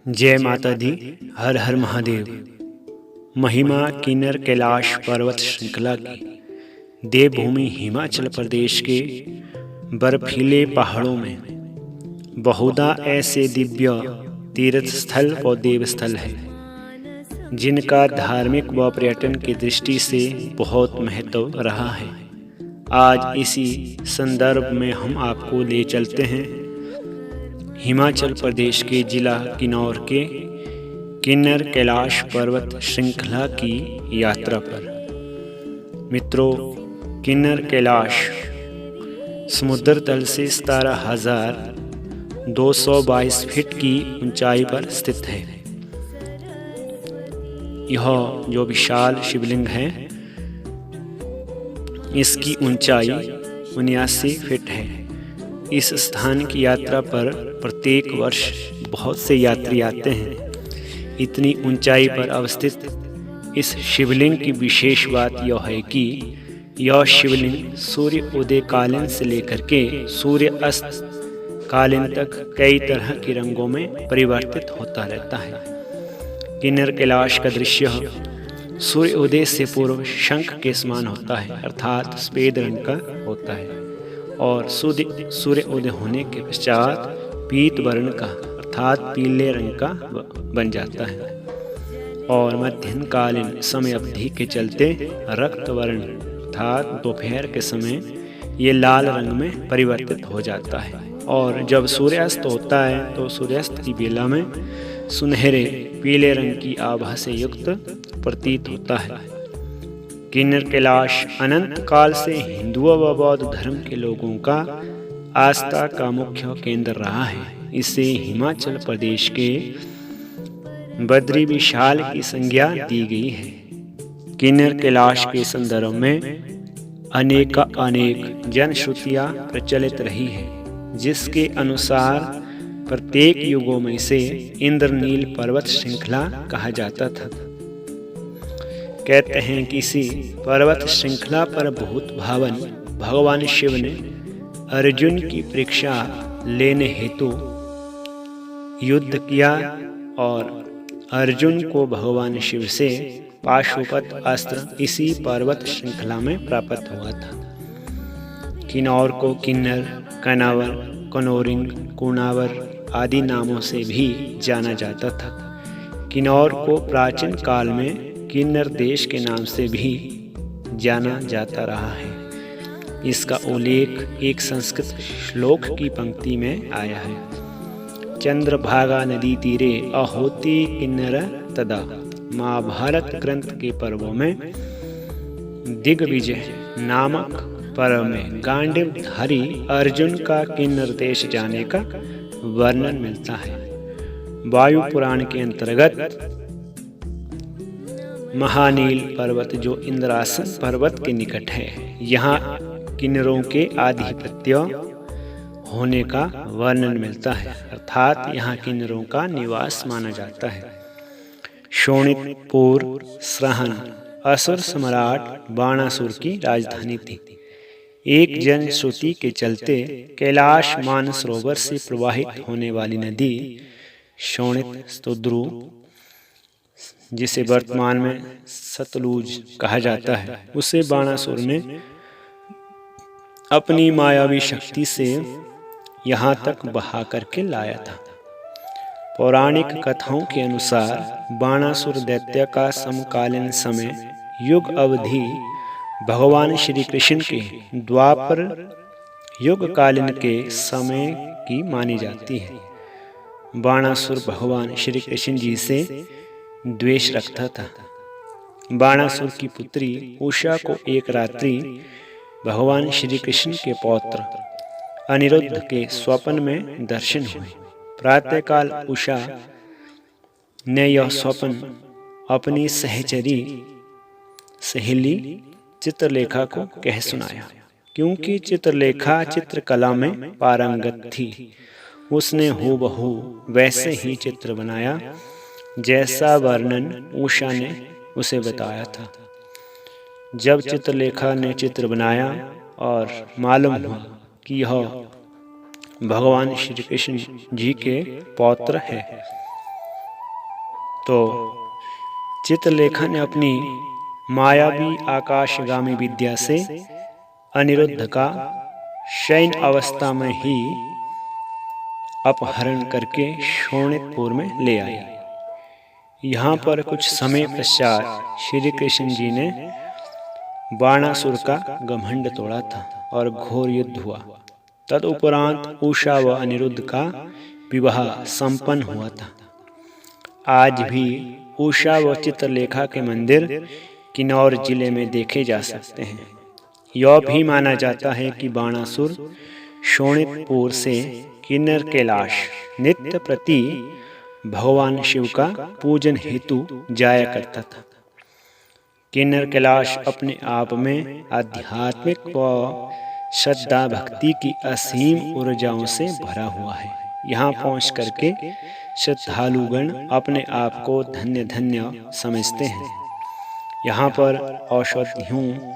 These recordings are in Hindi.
जय माता दी। हर हर महादेव। महिमा किन्नर कैलाश पर्वत श्रृंखला की देवभूमि हिमाचल प्रदेश के बर्फीले पहाड़ों में बहुधा ऐसे दिव्य तीर्थ स्थल व देवस्थल है जिनका धार्मिक व पर्यटन की दृष्टि से बहुत महत्व रहा है। आज इसी संदर्भ में हम आपको ले चलते हैं हिमाचल प्रदेश के जिला किन्नौर के किन्नर कैलाश पर्वत श्रृंखला की यात्रा पर। मित्रों, किन्नर कैलाश समुद्र तल से 17,222 फीट की ऊंचाई पर स्थित है। यह जो विशाल शिवलिंग है, इसकी ऊंचाई 79 फीट है। इस स्थान की यात्रा पर प्रत्येक वर्ष बहुत से यात्री आते हैं। इतनी ऊंचाई पर अवस्थित इस शिवलिंग की विशेष बात यह है कि यह शिवलिंग सूर्य उदय कालीन से लेकर के सूर्य अस्त कालीन तक कई तरह के रंगों में परिवर्तित होता रहता है। किन्नर कैलाश का दृश्य सूर्य उदय से पूर्व शंख के समान होता है, अर्थात सफेद रंग का होता है, और सूर्य उदय होने के पश्चात पीत वर्ण का अर्थात पीले रंग का बन जाता है, और मध्यकालीन समय अवधि के चलते रक्त वर्ण अर्थात दोपहर के समय ये लाल रंग में परिवर्तित हो जाता है, और जब सूर्यास्त होता है तो सूर्यास्त की बेला में सुनहरे पीले रंग की आभा से युक्त प्रतीत होता है। किन्नर कैलाश अनंत काल से हिंदुओं व बौद्ध धर्म के लोगों का आस्था का मुख्य केंद्र रहा है। इसे हिमाचल प्रदेश के बद्री विशाल की संज्ञा दी गई है। किन्नर कैलाश के संदर्भ में अनेक जनश्रुतियां प्रचलित रही है, जिसके अनुसार प्रत्येक युगों में से इंद्रनील पर्वत श्रृंखला कहा जाता था। कहते हैं कि इसी पर्वत श्रृंखला पर भूत भावन भगवान शिव ने अर्जुन की परीक्षा लेने हेतु युद्ध किया, और अर्जुन को भगवान शिव से पाशुपत अस्त्र इसी पर्वत श्रृंखला में प्राप्त हुआ था। किन्नौर को किन्नर, कनावर, कनौरिंग, कुनावर आदि नामों से भी जाना जाता था। किन्नौर को प्राचीन काल में किन्नर देश के नाम से भी जाना जाता रहा है। इसका उल्लेख एक संस्कृत श्लोक की पंक्ति में आया है। चंद्रभागा नदी तीरे अहोति किन्नर तदा। महाभारत ग्रंथ के पर्वों में दिग्विजय नामक पर्व में गांडीवधारी अर्जुन का किन्नर देश जाने का वर्णन मिलता है। वायु पुराण के अंतर्गत महानील पर्वत जो इंद्रासन पर्वत के निकट है, यहाँ किन्नरों के आधिपत्य होने का वर्णन मिलता है, अर्थात यहाँ किन्नरों का निवास माना जाता है। शोणितपुर सरहन असुर सम्राट बाणासुर की राजधानी थी। एक जनश्रुति के चलते कैलाश मानसरोवर से प्रवाहित होने वाली नदी शोणित स्तोद्रु, जिसे वर्तमान में सतलुज कहा जाता है, उसे बाणासुर ने अपनी मायावी शक्ति से यहाँ तक बहा करके लाया था। पौराणिक कथाओं के अनुसार बाणासुर दैत्य का समकालीन समय युग अवधि भगवान श्री कृष्ण के द्वापर युग कालीन के समय की मानी जाती है। बाणासुर भगवान श्री कृष्ण जी से द्वेष रखता था। बाणासुर की पुत्री उषा को एक रात्रि भगवान श्री कृष्ण के पौत्र अनिरुद्ध के स्वप्न में दर्शन हुए। प्रातःकाल उषा ने यह स्वप्न अपनी सहचरी सहेली चित्रलेखा को कह सुनाया। क्योंकि चित्रलेखा चित्रकला में पारंगत थी, उसने हूबहू वैसे ही चित्र बनाया जैसा वर्णन उषा ने उसे बताया था। जब चित्रलेखा ने चित्र बनाया और मालूम हुआ कि यह भगवान श्री कृष्ण जी के पौत्र है, तो चित्रलेखा ने अपनी मायावी आकाशगामी विद्या से अनिरुद्ध का शयन अवस्था में ही अपहरण करके शोणितपुर में ले आई। यहाँ पर कुछ समय पश्चात श्री कृष्ण जी ने बाणासुर का घमंड तोड़ा था और घोर युद्ध हुआ। तदुपरांत उषा व अनिरुद्ध का विवाह संपन्न हुआ था। आज भी उषा व चित्रलेखा के मंदिर किन्नौर जिले में देखे जा सकते हैं। यह भी माना जाता है कि बाणासुर शोणितपुर से किन्नर कैलाश नित्य प्रति भगवान शिव का पूजन हेतु जाया करता था। किन्नर कैलाश अपने आप में आध्यात्मिक व श्रद्धा भक्ति की असीम ऊर्जाओं से भरा हुआ है। यहाँ पहुँच करके श्रद्धालुगण अपने आप को धन्य धन्य समझते हैं। यहाँ पर औषधियों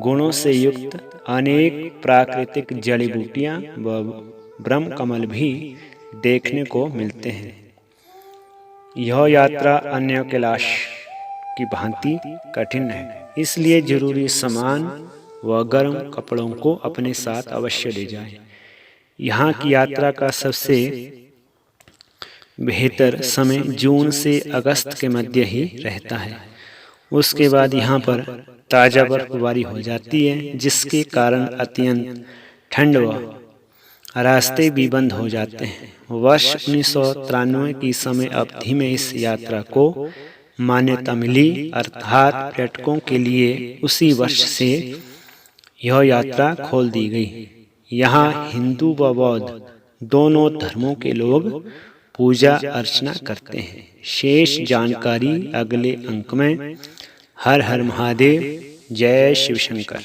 गुणों से युक्त अनेक प्राकृतिक जड़ी बूटियाँ व ब्रह्म कमल भी देखने को मिलते हैं। यह यात्रा अन्य कैलाश की भांति कठिन है, इसलिए जरूरी सामान व गर्म कपड़ों को अपने साथ अवश्य ले जाएं। यहाँ की यात्रा का सबसे बेहतर समय जून से अगस्त के मध्य ही रहता है। उसके बाद यहाँ पर ताज़ा बर्फबारी हो जाती है, जिसके कारण अत्यंत ठंड व रास्ते भी बंद हो जाते हैं। वर्ष 1993 की समय अवधि में इस यात्रा को मान्यता मिली, अर्थात पर्यटकों के लिए उसी वर्ष से यह यात्रा खोल दी गई। यहाँ हिंदू व बौद्ध दोनों धर्मों के लोग पूजा अर्चना करते हैं। शेष जानकारी अगले अंक में। हर हर महादेव। जय शिव शंकर।